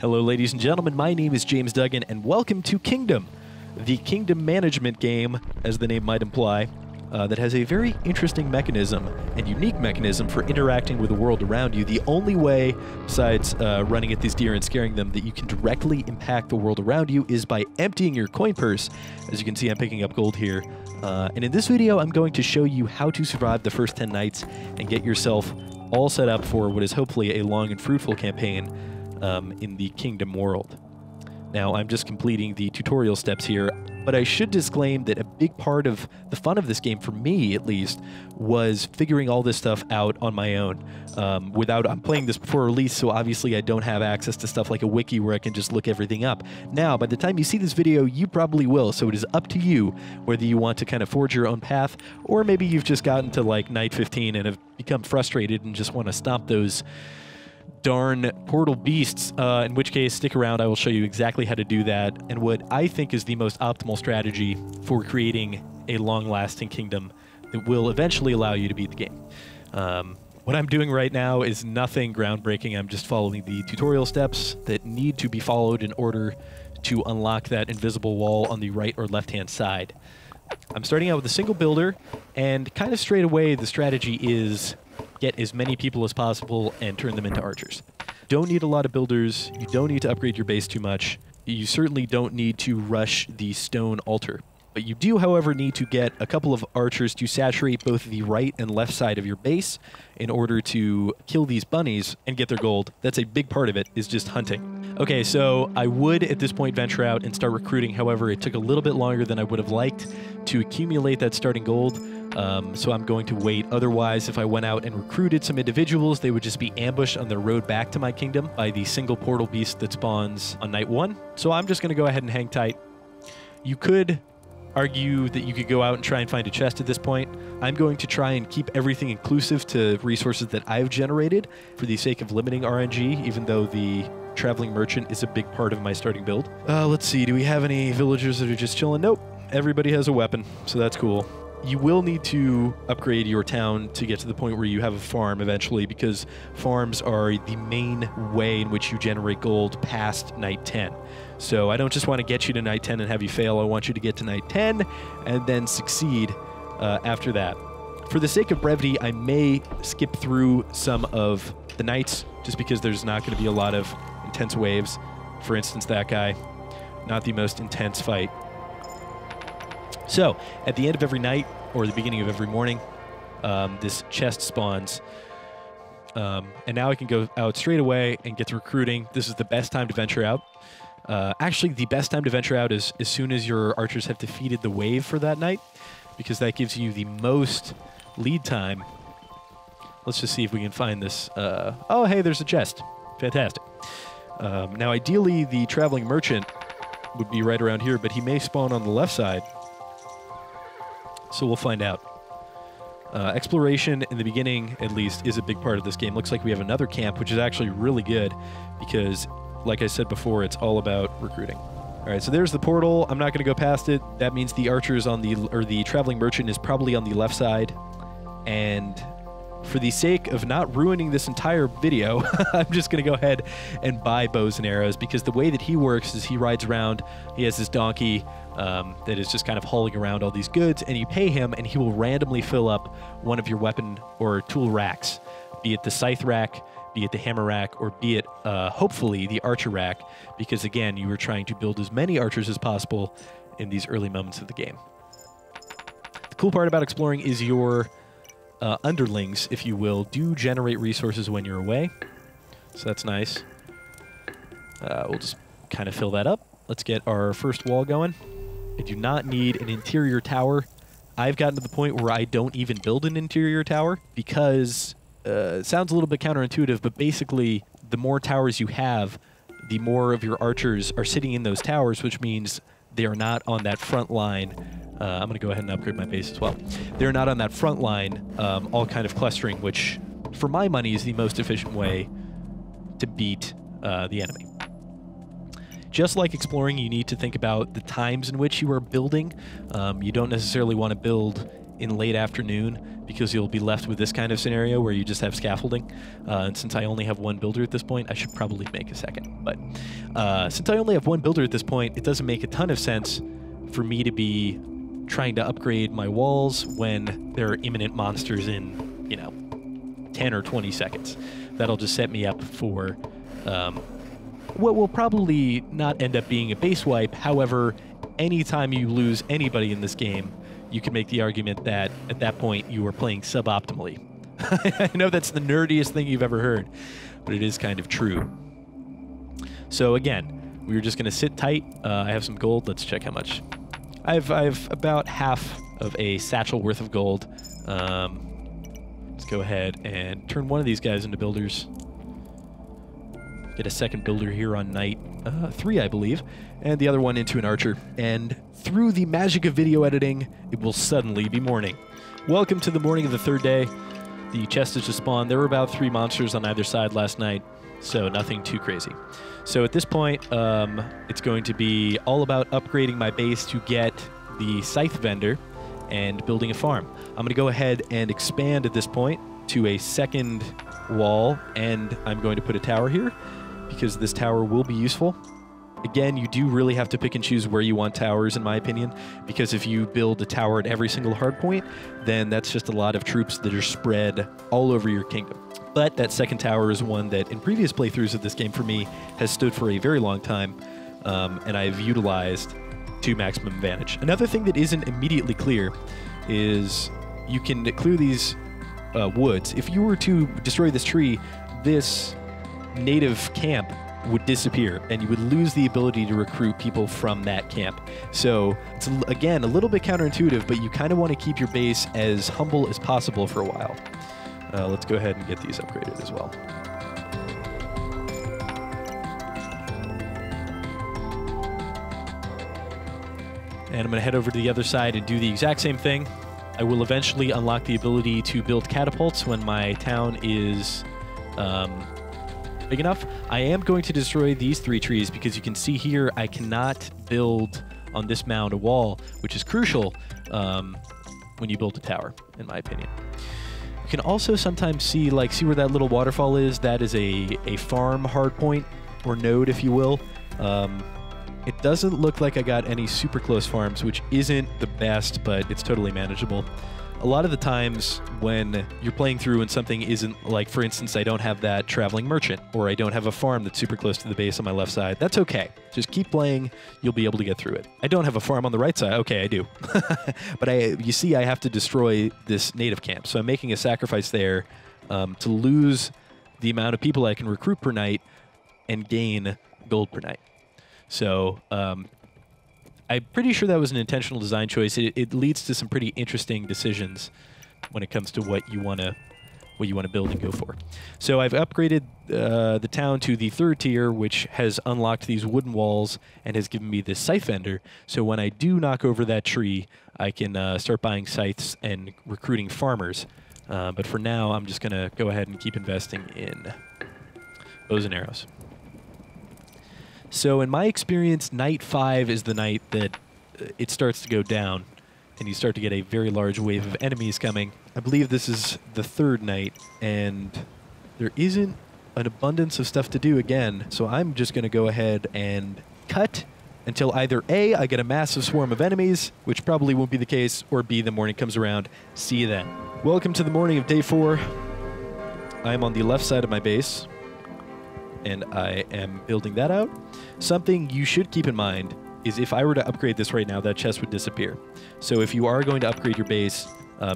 Hello, ladies and gentlemen. My name is James Duggan, and welcome to Kingdom, the kingdom management game, as the name might imply, that has a very interesting mechanism and unique mechanism for interacting with the world around you. The only way, besides running at these deer and scaring them, that you can directly impact the world around you is by emptying your coin purse. As you can see, I'm picking up gold here. And in this video, I'm going to show you how to survive the first 10 nights and get yourself all set up for what is hopefully a long and fruitful campaign in the Kingdom world. Now, I'm just completing the tutorial steps here, but I should disclaim that a big part of the fun of this game, for me at least, was figuring all this stuff out on my own. I'm playing this before release, so obviously I don't have access to stuff like a wiki where I can just look everything up. Now, by the time you see this video, you probably will, so it is up to you whether you want to kind of forge your own path, or maybe you've just gotten to like night 15 and have become frustrated and just want to stomp those darn portal beasts, in which case stick around. I will show you exactly how to do that and what I think is the most optimal strategy for creating a long-lasting kingdom that will eventually allow you to beat the game. What I'm doing right now is nothing groundbreaking. I'm just following the tutorial steps that need to be followed in order to unlock that invisible wall on the right or left-hand side. I'm starting out with a single builder, and kind of straight away the strategy is get as many people as possible and turn them into archers. Don't need a lot of builders. You don't need to upgrade your base too much. You certainly don't need to rush the stone altar. But you do, however, need to get a couple of archers to saturate both the right and left side of your base in order to kill these bunnies and get their gold. That's a big part of it, is just hunting. Okay, so I would at this point venture out and start recruiting. However, it took a little bit longer than I would have liked to accumulate that starting gold. So I'm going to wait. Otherwise, if I went out and recruited some individuals, they would just be ambushed on their road back to my kingdom by the single portal beast that spawns on night 1. So I'm just going to go ahead and hang tight. You could argue that you could go out and try and find a chest at this point. I'm going to try and keep everything inclusive to resources that I've generated for the sake of limiting RNG, even though the traveling merchant is a big part of my starting build. Let's see, do we have any villagers that are just chilling? Nope. Everybody has a weapon, so that's cool. You will need to upgrade your town to get to the point where you have a farm eventually, because farms are the main way in which you generate gold past night 10. So I don't just want to get you to night 10 and have you fail. I want you to get to night 10 and then succeed after that. For the sake of brevity, I may skip through some of the nights just because there's not going to be a lot of intense waves. For instance, that guy, not the most intense fight. So, at the end of every night, or the beginning of every morning, this chest spawns. And now I can go out straight away and get to recruiting. This is the best time to venture out. Actually, the best time to venture out is as soon as your archers have defeated the wave for that night, because that gives you the most lead time. Let's just see if we can find this. Oh, hey, there's a chest. Fantastic. Now, ideally, the traveling merchant would be right around here, but he may spawn on the left side. So we'll find out. Exploration in the beginning, at least, is a big part of this game. Looks like we have another camp, which is actually really good because, like I said before, it's all about recruiting. All right, so there's the portal. I'm not going to go past it. That means the archers the traveling merchant is probably on the left side. And for the sake of not ruining this entire video, I'm just going to go ahead and buy bows and arrows, because the way that he works is he rides around. He has this donkey that is just kind of hauling around all these goods, and you pay him, and he will randomly fill up one of your weapon or tool racks, be it the scythe rack, be it the hammer rack, or be it, hopefully, the archer rack, because, again, you are trying to build as many archers as possible in these early moments of the game. The cool part about exploring is your underlings, if you will, do generate resources when you're away, so that's nice. We'll just kind of fill that up. Let's get our first wall going. I do not need an interior tower. I've gotten to the point where I don't even build an interior tower because it sounds a little bit counterintuitive, but basically the more towers you have, the more of your archers are sitting in those towers, which means they are not on that front line. I'm going to go ahead and upgrade my base as well. They're not on that front line, all kind of clustering, which for my money is the most efficient way to beat the enemy. Just like exploring, you need to think about the times in which you are building. You don't necessarily want to build in late afternoon, because you'll be left with this kind of scenario where you just have scaffolding. And since I only have one builder at this point, I should probably make a second. But since I only have one builder at this point, it doesn't make a ton of sense for me to be trying to upgrade my walls when there are imminent monsters in, you know, 10 or 20 seconds. That'll just set me up for what will probably not end up being a base wipe. However, anytime you lose anybody in this game, you can make the argument that at that point you are playing suboptimally. I know that's the nerdiest thing you've ever heard, but it is kind of true. So again, we're just going to sit tight. I have some gold. Let's check how much. I've about half of a satchel worth of gold. Let's go ahead and turn one of these guys into builders. Get a second builder here on night 3, I believe, and the other one into an archer. And through the magic of video editing, it will suddenly be morning. Welcome to the morning of the third day. The chest has just spawned. There were about 3 monsters on either side last night, so nothing too crazy. So at this point, it's going to be all about upgrading my base to get the scythe vendor and building a farm. I'm going to go ahead and expand at this point to a second wall, and I'm going to put a tower here because this tower will be useful. Again, you do really have to pick and choose where you want towers, in my opinion, because if you build a tower at every single hardpoint, then that's just a lot of troops that are spread all over your kingdom. But that second tower is one that, in previous playthroughs of this game for me, has stood for a very long time, and I've utilized to maximum advantage. Another thing that isn't immediately clear is you can clear these woods. If you were to destroy this tree, this native camp would disappear, and you would lose the ability to recruit people from that camp. So it's, again, a little bit counterintuitive, but you kind of want to keep your base as humble as possible for a while. Let's go ahead and get these upgraded as well. And I'm going to head over to the other side and do the exact same thing. I will eventually unlock the ability to build catapults when my town is big enough. I am going to destroy these 3 trees because you can see here I cannot build on this mound a wall, which is crucial when you build a tower, in my opinion. You can also sometimes see where that little waterfall is. That is a farm hardpoint, or node, if you will. It doesn't look like I got any super close farms, which isn't the best, but it's totally manageable. A lot of the times when you're playing through and something isn't, like, for instance, I don't have that traveling merchant, or I don't have a farm that's super close to the base on my left side, that's okay. Just keep playing, you'll be able to get through it. I don't have a farm on the right side. Okay, I do. But you see, I have to destroy this native camp, so I'm making a sacrifice there to lose the amount of people I can recruit per night and gain gold per night. So I'm pretty sure that was an intentional design choice. It leads to some pretty interesting decisions when it comes to what you want to build and go for. So I've upgraded the town to the 3rd tier, which has unlocked these wooden walls and has given me this scythe vendor. So when I do knock over that tree, I can start buying scythes and recruiting farmers. But for now, I'm just going to go ahead and keep investing in bows and arrows. So in my experience, night 5 is the night that it starts to go down, and you start to get a very large wave of enemies coming. I believe this is the 3rd night, and there isn't an abundance of stuff to do again, so I'm just going to go ahead and cut until either A, I get a massive swarm of enemies, which probably won't be the case, or B, the morning comes around. See you then. Welcome to the morning of day 4. I am on the left side of my base, and I am building that out. Something you should keep in mind is if I were to upgrade this right now, that chest would disappear. So if you are going to upgrade your base,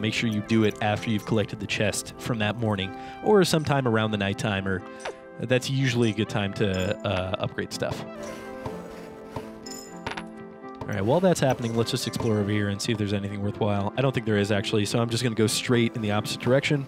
make sure you do it after you've collected the chest from that morning, or sometime around the nighttime, or that's usually a good time to upgrade stuff. All right, while that's happening, let's just explore over here and see if there's anything worthwhile. I don't think there is, actually, so I'm just going to go straight in the opposite direction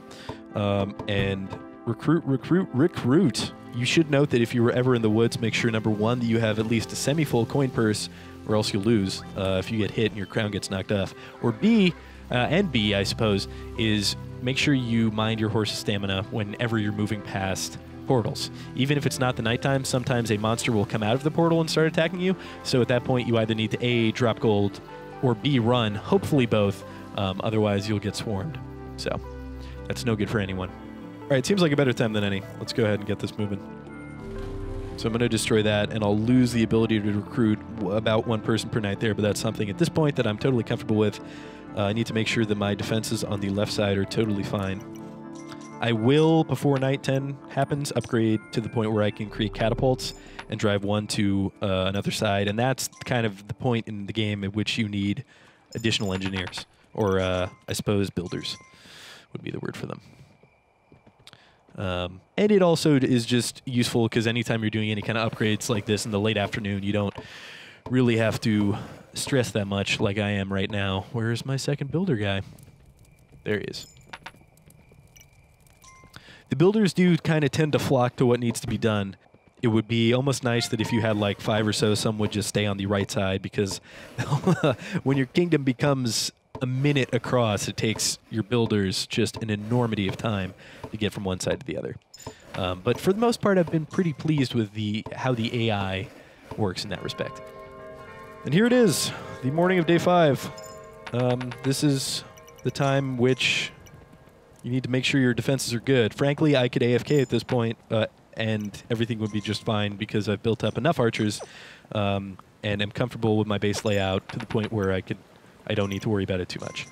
and recruit. You should note that if you were ever in the woods, make sure, number 1, that you have at least a semi-full coin purse, or else you'll lose if you get hit and your crown gets knocked off. Or B, I suppose, is make sure you mind your horse's stamina whenever you're moving past portals. Even if it's not the nighttime, sometimes a monster will come out of the portal and start attacking you. So at that point, you either need to A, drop gold, or B, run, hopefully both, Otherwise, you'll get swarmed. So that's no good for anyone. All right, seems like a better time than any. Let's go ahead and get this moving. So I'm going to destroy that, and I'll lose the ability to recruit about one person per night there, but that's something at this point that I'm totally comfortable with. I need to make sure that my defenses on the left side are totally fine. I will, before night 10 happens, upgrade to the point where I can create catapults and drive one to another side, and that's kind of the point in the game at which you need additional engineers, or I suppose builders would be the word for them. And it also is just useful because anytime you're doing any kind of upgrades like this in the late afternoon, you don't really have to stress that much like I am right now. Where's my second builder guy? There he is. The builders do kind of tend to flock to what needs to be done. It would be almost nice that if you had like 5 or so, some would just stay on the right side, because when your kingdom becomes a minute across, it takes your builders just an enormity of time to get from one side to the other. But for the most part, I've been pretty pleased with how the AI works in that respect. And here it is, the morning of day 5. This is the time which you need to make sure your defenses are good. Frankly, I could AFK at this point, and everything would be just fine because I've built up enough archers and am comfortable with my base layout to the point where I don't need to worry about it too much.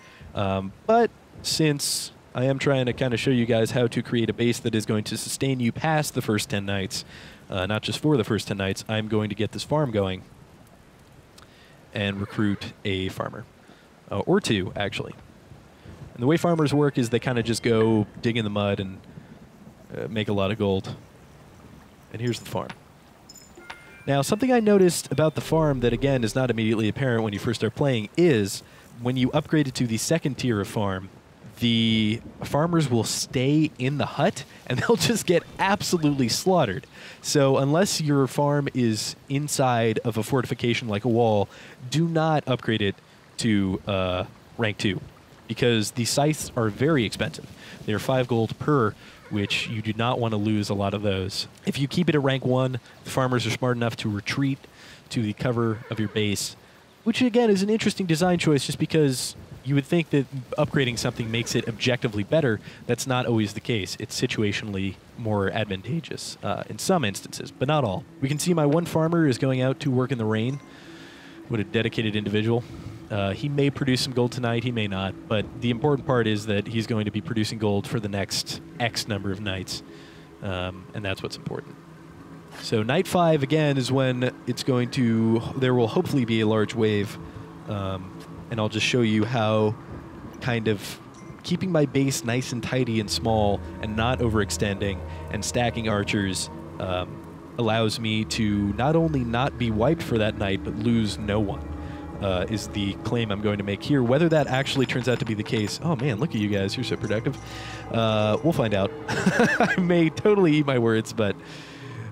But since I am trying to kind of show you guys how to create a base that is going to sustain you past the first 10 nights, not just for the first 10 nights, I'm going to get this farm going and recruit a farmer. Or 2, actually. And the way farmers work is they kind of just go dig in the mud and make a lot of gold. And here's the farm. Now, something I noticed about the farm that, again, is not immediately apparent when you first start playing is when you upgrade it to the second tier of farm, the farmers will stay in the hut and they'll just get absolutely slaughtered. So unless your farm is inside of a fortification like a wall, do not upgrade it to rank 2. Because the scythes are very expensive. They are 5 gold per, which you do not want to lose a lot of those. If you keep it at rank 1, the farmers are smart enough to retreat to the cover of your base, which again is an interesting design choice just because you would think that upgrading something makes it objectively better. That's not always the case. It's situationally more advantageous in some instances, but not all. We can see my one farmer is going out to work in the rain. What a dedicated individual. He may produce some gold tonight, he may not, but the important part is that he's going to be producing gold for the next X number of nights, and that's what's important. So night 5, again, is when it's going to, there will hopefully be a large wave, and I'll just show you how kind of keeping my base nice and tidy and small and not overextending and stacking archers allows me to not only not be wiped for that night, but lose no one. Is the claim I'm going to make here. Whether that actually turns out to be the case, oh man, look at you guys, you're so productive. We'll find out. I may totally eat my words, but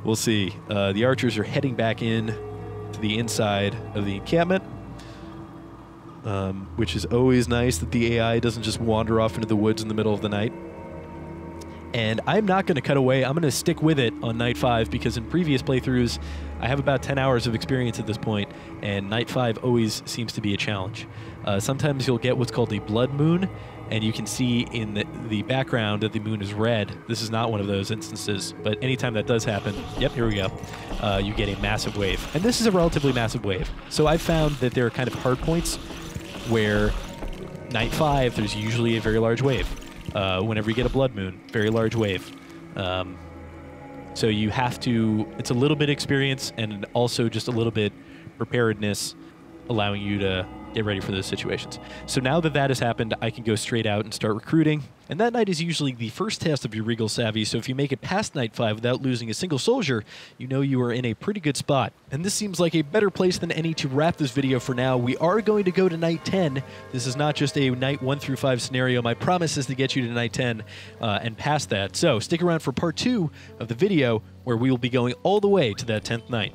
we'll see. The archers are heading back in to the inside of the encampment, which is always nice that the AI doesn't just wander off into the woods in the middle of the night. And I'm not going to cut away. I'm going to stick with it on night 5 because in previous playthroughs, I have about 10 hours of experience at this point, and night 5 always seems to be a challenge. Sometimes you'll get what's called a blood moon, and you can see in the background that the moon is red. This is not one of those instances, but anytime that does happen, yep, here we go, you get a massive wave. And this is a relatively massive wave. So I've found that there are kind of hard points where night 5, there's usually a very large wave. Whenever you get a blood moon, very large wave. So you have to, it's a little bit experience and also just a little bit preparedness, allowing you to get ready for those situations. So now that that has happened, I can go straight out and start recruiting. And that night is usually the first test of your Regal Savvy, so if you make it past night 5 without losing a single soldier, you know you are in a pretty good spot. And this seems like a better place than any to wrap this video for now. We are going to go to night 10. This is not just a night 1 through 5 scenario. My promise is to get you to night 10 and past that. So stick around for part 2 of the video where we will be going all the way to that 10th night.